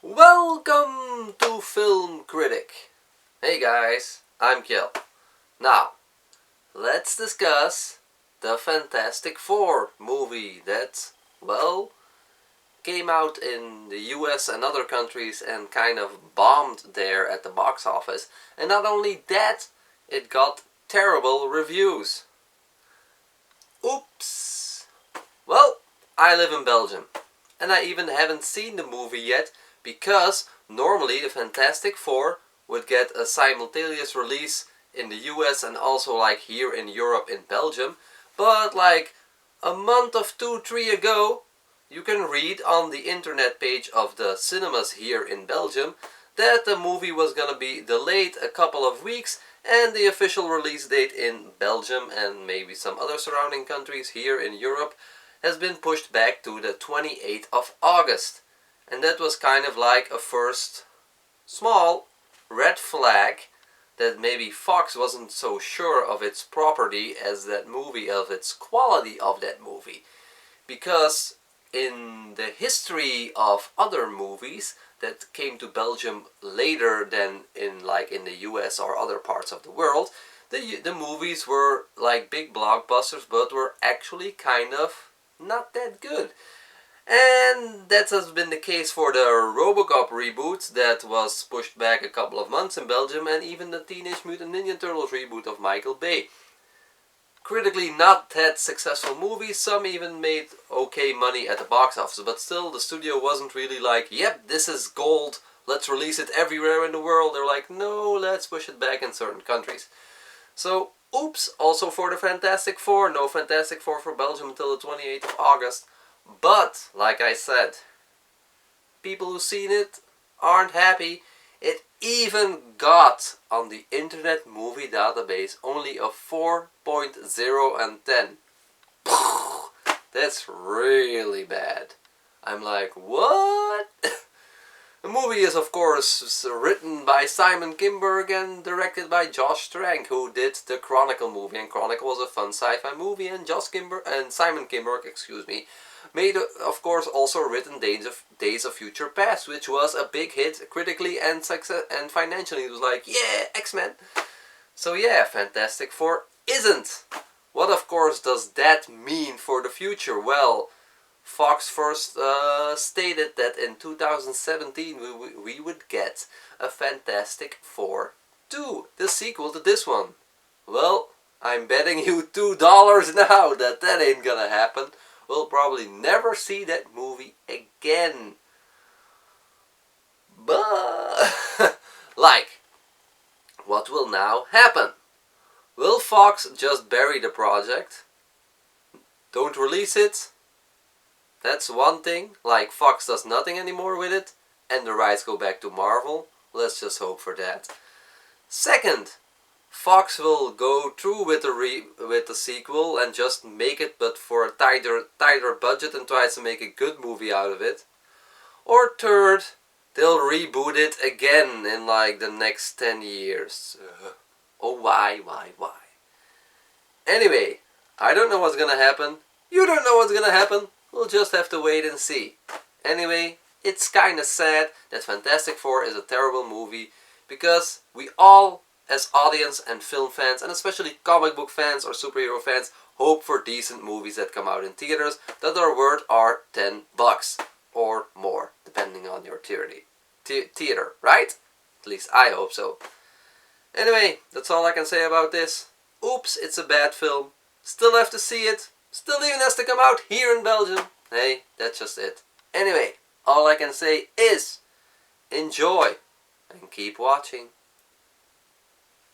Welcome to Film Critic. Hey guys, I'm Kjell. Now, let's discuss the Fantastic Four movie that, well, came out in the US and other countries and kind of bombed there at the box office. And not only that, it got terrible reviews. Oops. Well, I live in Belgium, and I even haven't seen the movie yet, because normally the Fantastic Four would get a simultaneous release in the US and also like here in Europe in Belgium. But like a month of 2-3 ago, you can read on the internet page of the cinemas here in Belgium that the movie was gonna be delayed a couple of weeks, and the official release date in Belgium and maybe some other surrounding countries here in Europe has been pushed back to the 28th of August. And that was kind of like a first small red flag that maybe Fox wasn't so sure of its property as that movie, of its quality of that movie. Because in the history of other movies that came to Belgium later than in the US or other parts of the world, the movies were like big blockbusters, but were actually kind of not that good. And that has been the case for the RoboCop reboot that was pushed back a couple of months in Belgium, and even the Teenage Mutant Ninja Turtles reboot of Michael Bay. Critically not that successful movies, some even made okay money at the box office, but still the studio wasn't really like, yep, this is gold, let's release it everywhere in the world. They're like, no, let's push it back in certain countries. So, oops, also for the Fantastic Four, no Fantastic Four for Belgium until the 28th of August. But, like I said, people who've seen it aren't happy. It even got on the Internet Movie Database only a 4.0 and 10. That's really bad. I'm like, what? The movie is of course written by Simon Kinberg and directed by Josh Trank, who did the Chronicle movie. And Chronicle was a fun sci-fi movie, and Simon Kinberg, made, of course, also written Days of Future Past, which was a big hit critically and financially. It was like, yeah, X-Men. So yeah, Fantastic Four isn't. What, of course, does that mean for the future? Well, Fox first stated that in 2017 we would get a Fantastic Four 2, the sequel to this one. Well, I'm betting you $2 now that ain't gonna happen. We'll probably never see that movie again. But, what will now happen? Will Fox just bury the project? Don't release it? That's one thing. Like, Fox does nothing anymore with it, and the rights go back to Marvel. Let's just hope for that. Second, Fox will go through with the sequel and just make it, but for a tighter budget, and try to make a good movie out of it. Or third, they'll reboot it again in like the next 10 years. Oh, why? Anyway, I don't know what's gonna happen. You don't know what's gonna happen. We'll just have to wait and see. Anyway, it's kinda sad that Fantastic Four is a terrible movie, because we all, as audience and film fans, and especially comic book fans or superhero fans, hope for decent movies that come out in theaters that are worth our $10 or more, depending on your theater, right? At least I hope so. Anyway, that's all I can say about this. Oops, it's a bad film. Still have to see it. Still even has to come out here in Belgium. Hey, that's just it. Anyway, all I can say is enjoy and keep watching.